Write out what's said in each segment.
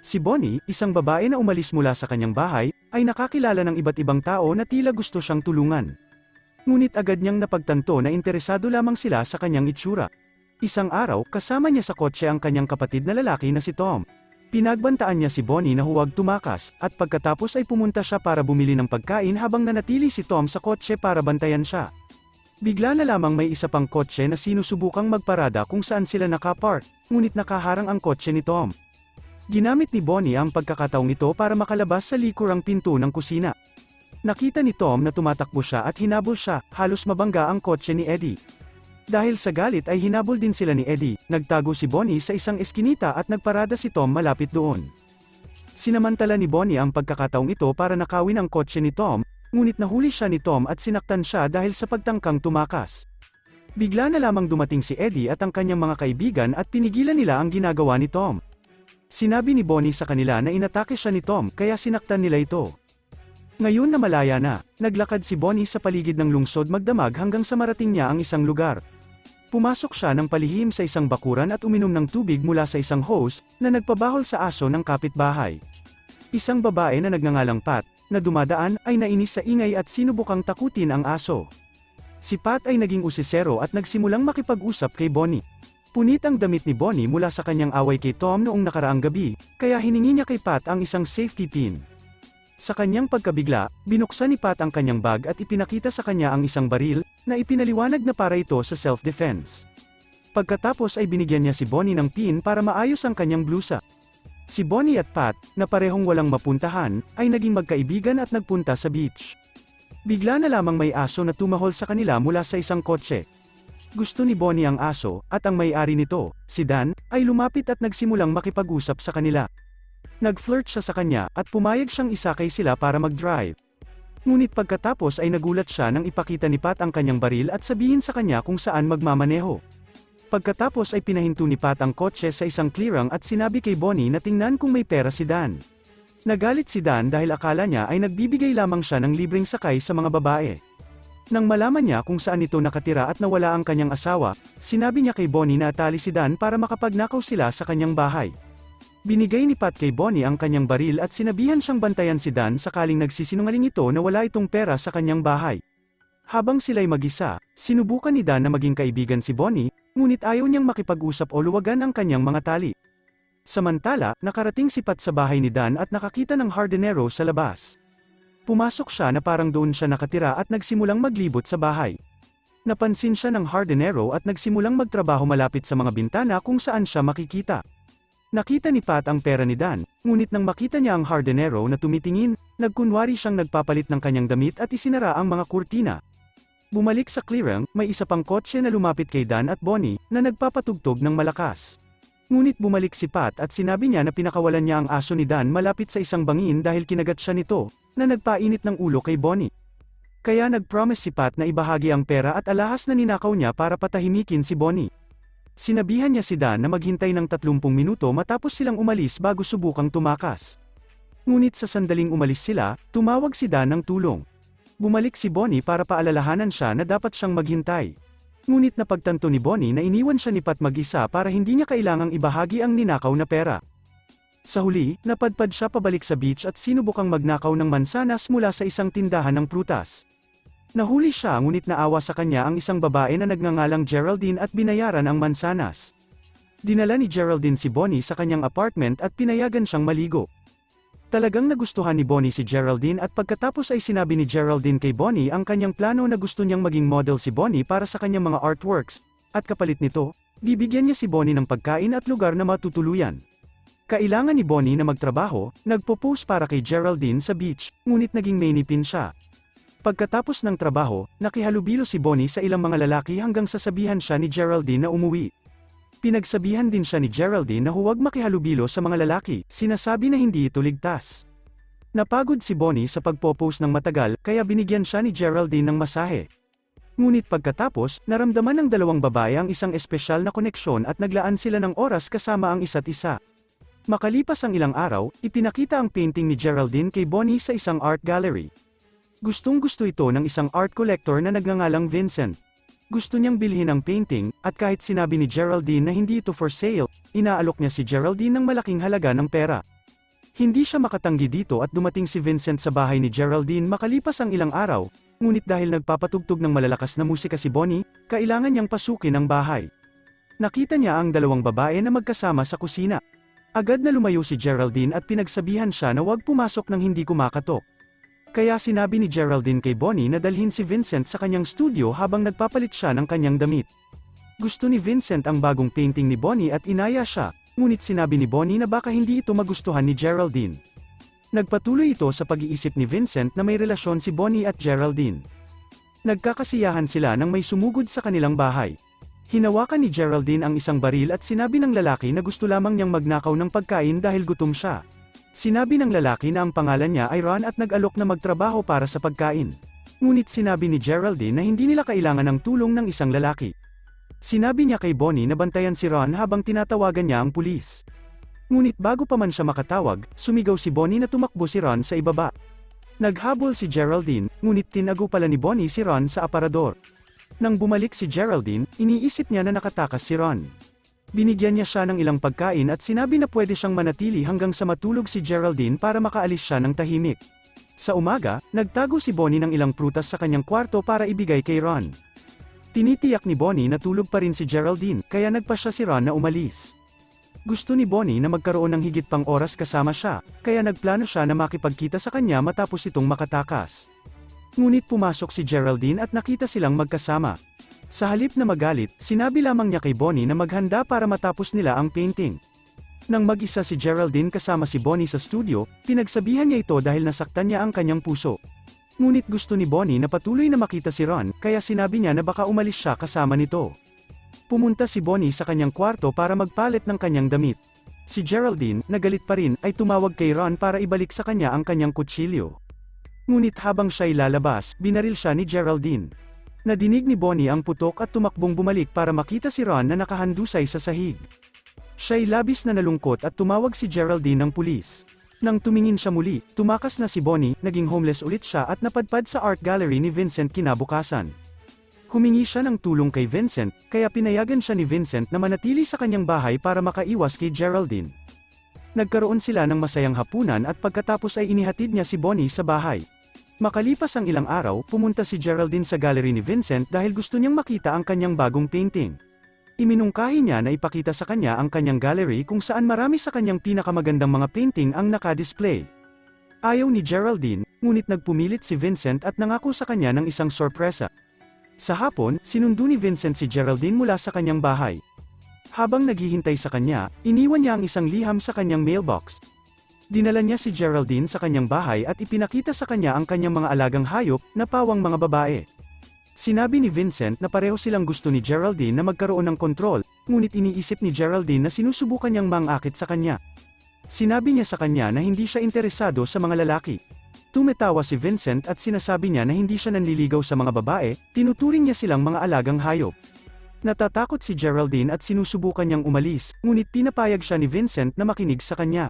Si Bonnie, isang babae na umalis mula sa kanyang bahay, ay nakakilala ng iba't ibang tao na tila gusto siyang tulungan. Ngunit agad niyang napagtanto na interesado lamang sila sa kanyang itsura. Isang araw, kasama niya sa kotse ang kanyang kapatid na lalaki na si Tom. Pinagbantaan niya si Bonnie na huwag tumakas, at pagkatapos ay pumunta siya para bumili ng pagkain habang nanatili si Tom sa kotse para bantayan siya. Bigla na lamang may isa pang kotse na sinusubukang magparada kung saan sila nakapark, ngunit nakaharang ang kotse ni Tom. Ginamit ni Bonnie ang pagkakataong ito para makalabas sa likurang pinto ng kusina. Nakita ni Tom na tumatakbo siya at hinabol siya, halos mabangga ang kotse ni Eddie. Dahil sa galit ay hinabol din sila ni Eddie, nagtago si Bonnie sa isang eskinita at nagparada si Tom malapit doon. Sinamantala ni Bonnie ang pagkakataong ito para nakawin ang kotse ni Tom, ngunit nahuli siya ni Tom at sinaktan siya dahil sa pagtangkang tumakas. Bigla na lamang dumating si Eddie at ang kanyang mga kaibigan at pinigilan nila ang ginagawa ni Tom. Sinabi ni Bonnie sa kanila na inatake siya ni Tom kaya sinaktan nila ito. Ngayon na malaya na, naglakad si Bonnie sa paligid ng lungsod magdamag hanggang sa marating niya ang isang lugar. Pumasok siya ng palihim sa isang bakuran at uminom ng tubig mula sa isang hose na nagpabahol sa aso ng kapitbahay. Isang babae na nagngangalang Pat, na dumadaan, ay nainis sa ingay at sinubukang takutin ang aso. Si Pat ay naging usisero at nagsimulang makipag-usap kay Bonnie. Punit ang damit ni Bonnie mula sa kanyang away kay Tom noong nakaraang gabi, kaya hiningi niya kay Pat ang isang safety pin. Sa kanyang pagkabigla, binuksan ni Pat ang kanyang bag at ipinakita sa kanya ang isang baril, na ipinaliwanag na para ito sa self-defense. Pagkatapos ay binigyan niya si Bonnie ng pin para maayos ang kanyang blusa. Si Bonnie at Pat, na parehong walang mapuntahan, ay naging magkaibigan at nagpunta sa beach. Bigla na lamang may aso na tumahol sa kanila mula sa isang kotse. Gusto ni Bonnie ang aso, at ang may-ari nito, si Dan, ay lumapit at nagsimulang makipag-usap sa kanila. Nag-flirt siya sa kanya, at pumayag siyang isakay sila para mag-drive. Ngunit pagkatapos ay nagulat siya nang ipakita ni Pat ang kanyang baril at sabihin sa kanya kung saan magmamaneho. Pagkatapos ay pinahinto ni Pat ang kotse sa isang clearing at sinabi kay Bonnie na tingnan kung may pera si Dan. Nagalit si Dan dahil akala niya ay nagbibigay lamang siya ng libreng sakay sa mga babae. Nang malaman niya kung saan ito nakatira at nawala ang kanyang asawa, sinabi niya kay Bonnie na atali si Dan para makapagnakaw sila sa kanyang bahay. Binigay ni Pat kay Bonnie ang kanyang baril at sinabihan siyang bantayan si Dan sakaling nagsisinungaling ito na wala itong pera sa kanyang bahay. Habang sila'y mag-isa, sinubukan ni Dan na maging kaibigan si Bonnie, ngunit ayaw niyang makipag-usap o luwagan ang kanyang mga tali. Samantala, nakarating si Pat sa bahay ni Dan at nakakita ng hardinero sa labas. Pumasok siya na parang doon siya nakatira at nagsimulang maglibot sa bahay. Napansin siya ng hardinero at nagsimulang magtrabaho malapit sa mga bintana kung saan siya makikita. Nakita ni Pat ang pera ni Dan, ngunit nang makita niya ang hardinero na tumitingin, nagkunwari siyang nagpapalit ng kanyang damit at isinara ang mga kurtina. Bumalik sa clearing, may isa pang kotse na lumapit kay Dan at Bonnie, na nagpapatugtog ng malakas. Ngunit bumalik si Pat at sinabi niya na pinakawalan niya ang aso ni Dan malapit sa isang bangin dahil kinagat siya nito, na nagpainit ng ulo kay Bonnie. Kaya nag-promise si Pat na ibahagi ang pera at alahas na ninakaw niya para patahimikin si Bonnie. Sinabihan niya si Dan na maghintay ng 30 minuto matapos silang umalis bago subukang tumakas. Ngunit sa sandaling umalis sila, tumawag si Dan ng tulong. Bumalik si Bonnie para paalalahanan siya na dapat siyang maghintay. Ngunit napagtanto ni Bonnie na iniwan siya ni Pat mag-isa para hindi niya kailangang ibahagi ang ninakaw na pera. Sa huli, napadpad siya pabalik sa beach at sinubukang magnakaw ng mansanas mula sa isang tindahan ng prutas. Nahuli siya ngunit naawa sa kanya ang isang babae na nagngangalang Geraldine at binayaran ang mansanas. Dinala ni Geraldine si Bonnie sa kanyang apartment at pinayagan siyang maligo. Talagang nagustuhan ni Bonnie si Geraldine at pagkatapos ay sinabi ni Geraldine kay Bonnie ang kanyang plano na gusto niyang maging model si Bonnie para sa kanyang mga artworks, at kapalit nito, bibigyan niya si Bonnie ng pagkain at lugar na matutuluyan. Kailangan ni Bonnie na magtrabaho, nagpo-pose para kay Geraldine sa beach, ngunit naging mainipin siya. Pagkatapos ng trabaho, nakihalubilo si Bonnie sa ilang mga lalaki hanggang sasabihan siya ni Geraldine na umuwi. Pinagsabihan din siya ni Geraldine na huwag makihalubilo sa mga lalaki, sinasabi na hindi ito ligtas. Napagod si Bonnie sa pagpo-pose ng matagal, kaya binigyan siya ni Geraldine ng masahe. Ngunit pagkatapos, naramdaman ng dalawang babae ang isang espesyal na koneksyon at naglaan sila ng oras kasama ang isa't isa. Makalipas ang ilang araw, ipinakita ang painting ni Geraldine kay Bonnie sa isang art gallery. Gustong-gusto ito ng isang art collector na nagngangalang Vincent. Gusto niyang bilhin ang painting, at kahit sinabi ni Geraldine na hindi ito for sale, inaalok niya si Geraldine ng malaking halaga ng pera. Hindi siya makatanggi dito at dumating si Vincent sa bahay ni Geraldine makalipas ang ilang araw, ngunit dahil nagpapatugtog ng malalakas na musika si Bonnie, kailangan niyang pasukin ang bahay. Nakita niya ang dalawang babae na magkasama sa kusina. Agad na lumayo si Geraldine at pinagsabihan siya na huwag pumasok nang hindi kumakatok. Kaya sinabi ni Geraldine kay Bonnie na dalhin si Vincent sa kanyang studio habang nagpapalit siya ng kanyang damit. Gusto ni Vincent ang bagong painting ni Bonnie at inaya siya, ngunit sinabi ni Bonnie na baka hindi ito magustuhan ni Geraldine. Nagpatuloy ito sa pag-iisip ni Vincent na may relasyon si Bonnie at Geraldine. Nagkakasiyahan sila nang may sumugod sa kanilang bahay. Hinawakan ni Geraldine ang isang baril at sinabi ng lalaki na gusto lamang niyang magnakaw ng pagkain dahil gutom siya. Sinabi ng lalaki na ang pangalan niya ay Ron at nag-alok na magtrabaho para sa pagkain. Ngunit sinabi ni Geraldine na hindi nila kailangan ng tulong ng isang lalaki. Sinabi niya kay Bonnie na bantayan si Ron habang tinatawagan niya ang pulis. Ngunit bago pa man siya makatawag, sumigaw si Bonnie na tumakbo si Ron sa ibaba. Naghabol si Geraldine, ngunit tinago pala ni Bonnie si Ron sa aparador. Nang bumalik si Geraldine, iniisip niya na nakatakas si Ron. Binigyan niya siya ng ilang pagkain at sinabi na pwede siyang manatili hanggang sa matulog si Geraldine para makaalis siya ng tahimik. Sa umaga, nagtago si Bonnie ng ilang prutas sa kanyang kwarto para ibigay kay Ron. Tinitiyak ni Bonnie na tulog pa rin si Geraldine, kaya nagpa siya si Ron na umalis. Gusto ni Bonnie na magkaroon ng higit pang oras kasama siya, kaya nagplano siya na makipagkita sa kanya matapos itong makatakas. Ngunit pumasok si Geraldine at nakita silang magkasama. Sa halip na magalit, sinabi lamang niya kay Bonnie na maghanda para matapos nila ang painting. Nang mag-isa si Geraldine kasama si Bonnie sa studio, pinagsabihan niya ito dahil nasaktan niya ang kanyang puso. Ngunit gusto ni Bonnie na patuloy na makita si Ron, kaya sinabi niya na baka umalis siya kasama nito. Pumunta si Bonnie sa kanyang kwarto para magpalit ng kanyang damit. Si Geraldine, na galit pa rin, ay tumawag kay Ron para ibalik sa kanya ang kanyang kutsilyo. Ngunit habang siya'y lalabas, binaril siya ni Geraldine. Nadinig ni Bonnie ang putok at tumakbong bumalik para makita si Ron na nakahandusay sa sahig. Siya'y labis na nalungkot at tumawag si Geraldine ng pulis. Nang tumingin siya muli, tumakas na si Bonnie, naging homeless ulit siya at napadpad sa art gallery ni Vincent kinabukasan. Humingi siya ng tulong kay Vincent, kaya pinayagan siya ni Vincent na manatili sa kanyang bahay para makaiwas kay Geraldine. Nagkaroon sila ng masayang hapunan at pagkatapos ay inihatid niya si Bonnie sa bahay. Makalipas ang ilang araw, pumunta si Geraldine sa gallery ni Vincent dahil gusto niyang makita ang kanyang bagong painting. Iminungkahi niya na ipakita sa kanya ang kanyang gallery kung saan marami sa kanyang pinakamagandang mga painting ang naka-display. Ayaw ni Geraldine, ngunit nagpumilit si Vincent at nangako sa kanya ng isang sorpresa. Sa hapon, sinundo ni Vincent si Geraldine mula sa kanyang bahay. Habang naghihintay sa kanya, iniwan niya ang isang liham sa kanyang mailbox. Dinala niya si Geraldine sa kanyang bahay at ipinakita sa kanya ang kanyang mga alagang hayop, na pawang mga babae. Sinabi ni Vincent na pareho silang gusto ni Geraldine na magkaroon ng kontrol, ngunit iniisip ni Geraldine na sinusubukan niyang mangakit sa kanya. Sinabi niya sa kanya na hindi siya interesado sa mga lalaki. Tumetawa si Vincent at sinasabi niya na hindi siya nanliligaw sa mga babae, tinuturing niya silang mga alagang hayop. Natatakot si Geraldine at sinusubukan niyang umalis, ngunit pinapayag siya ni Vincent na makinig sa kanya.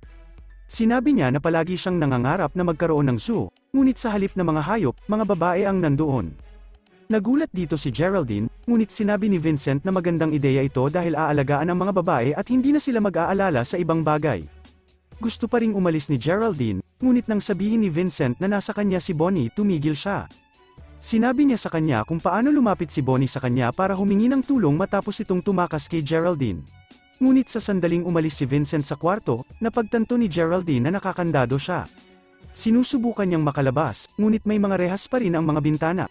Sinabi niya na palagi siyang nangangarap na magkaroon ng zoo, ngunit sa halip na mga hayop, mga babae ang nandoon. Nagulat dito si Geraldine, ngunit sinabi ni Vincent na magandang ideya ito dahil aalagaan ang mga babae at hindi na sila mag-aalala sa ibang bagay. Gusto pa ring umalis ni Geraldine, ngunit nang sabihin ni Vincent na nasa kanya si Bonnie, tumigil siya. Sinabi niya sa kanya kung paano lumapit si Bonnie sa kanya para humingi ng tulong matapos itong tumakas kay Geraldine. Ngunit sa sandaling umalis si Vincent sa kwarto, napagtanto ni Geraldine na nakakandado siya. Sinusubukan niyang makalabas, ngunit may mga rehas pa rin ang mga bintana.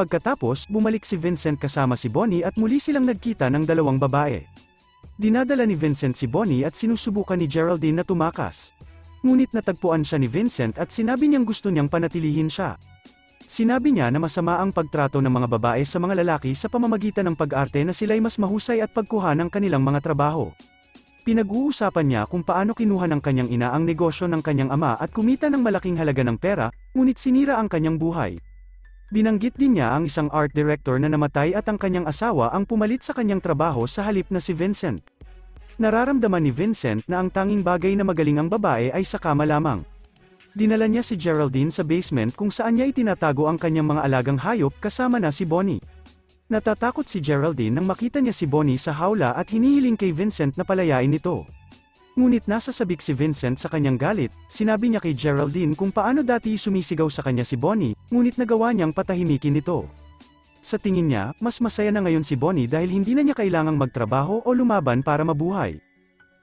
Pagkatapos, bumalik si Vincent kasama si Bonnie at muli silang nagkita ng dalawang babae. Dinadala ni Vincent si Bonnie at sinusubukan ni Geraldine na tumakas. Ngunit natagpuan siya ni Vincent at sinabi niyang gusto niyang panatilihin siya. Sinabi niya na masama ang pagtrato ng mga babae sa mga lalaki sa pamamagitan ng pag-arte na sila'y mas mahusay at pagkuha ng kanilang mga trabaho. Pinag-uusapan niya kung paano kinuha ng kanyang ina ang negosyo ng kanyang ama at kumita ng malaking halaga ng pera, ngunit sinira ang kanyang buhay. Binanggit din niya ang isang art director na namatay at ang kanyang asawa ang pumalit sa kanyang trabaho sa halip na si Vincent. Nararamdaman ni Vincent na ang tanging bagay na magaling ang babae ay sa kama lamang. Dinala niya si Geraldine sa basement kung saan niya itinatago ang kanyang mga alagang hayop kasama na si Bonnie. Natatakot si Geraldine nang makita niya si Bonnie sa hawla at hinihiling kay Vincent na palayain ito. Ngunit nasa sabik si Vincent sa kanyang galit, sinabi niya kay Geraldine kung paano dati sumisigaw sa kanya si Bonnie, ngunit nagawa niyang patahimikin ito. Sa tingin niya, mas masaya na ngayon si Bonnie dahil hindi na niya kailangang magtrabaho o lumaban para mabuhay.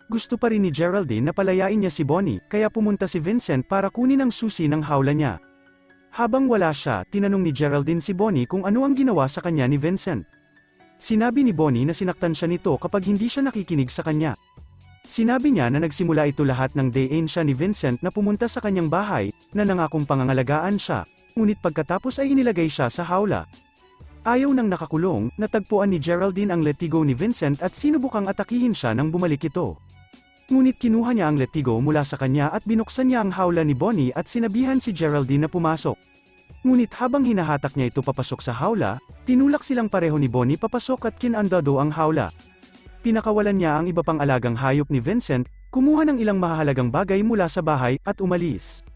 Gusto pa rin ni Geraldine na palayain niya si Bonnie, kaya pumunta si Vincent para kunin ang susi ng hawla niya. Habang wala siya, tinanong ni Geraldine si Bonnie kung ano ang ginawa sa kanya ni Vincent. Sinabi ni Bonnie na sinaktan siya nito kapag hindi siya nakikinig sa kanya. Sinabi niya na nagsimula ito lahat ng day-in siya ni Vincent na pumunta sa kanyang bahay, na nangakong pangangalagaan siya, ngunit pagkatapos ay inilagay siya sa hawla. Ayaw nang nakakulong, natagpuan ni Geraldine ang letigo ni Vincent at sinubukang atakihin siya nang bumalik ito. Ngunit kinuha niya ang letigo mula sa kanya at binuksan niya ang hawla ni Bonnie at sinabihan si Geraldine na pumasok. Ngunit habang hinahatak niya ito papasok sa hawla, tinulak silang pareho ni Bonnie papasok at kinandado ang hawla. Pinakawalan niya ang iba pang alagang hayop ni Vincent, kumuha ng ilang mahahalagang bagay mula sa bahay, at umalis.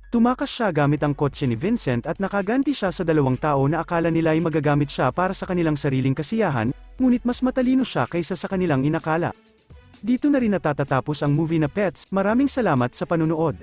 Tumakas siya gamit ang kotse ni Vincent at nakaganti siya sa dalawang tao na akala nila ay magagamit siya para sa kanilang sariling kasiyahan, ngunit mas matalino siya kaysa sa kanilang inakala. Dito na rin natatatapos ang movie na Pets. Maraming salamat sa panunood.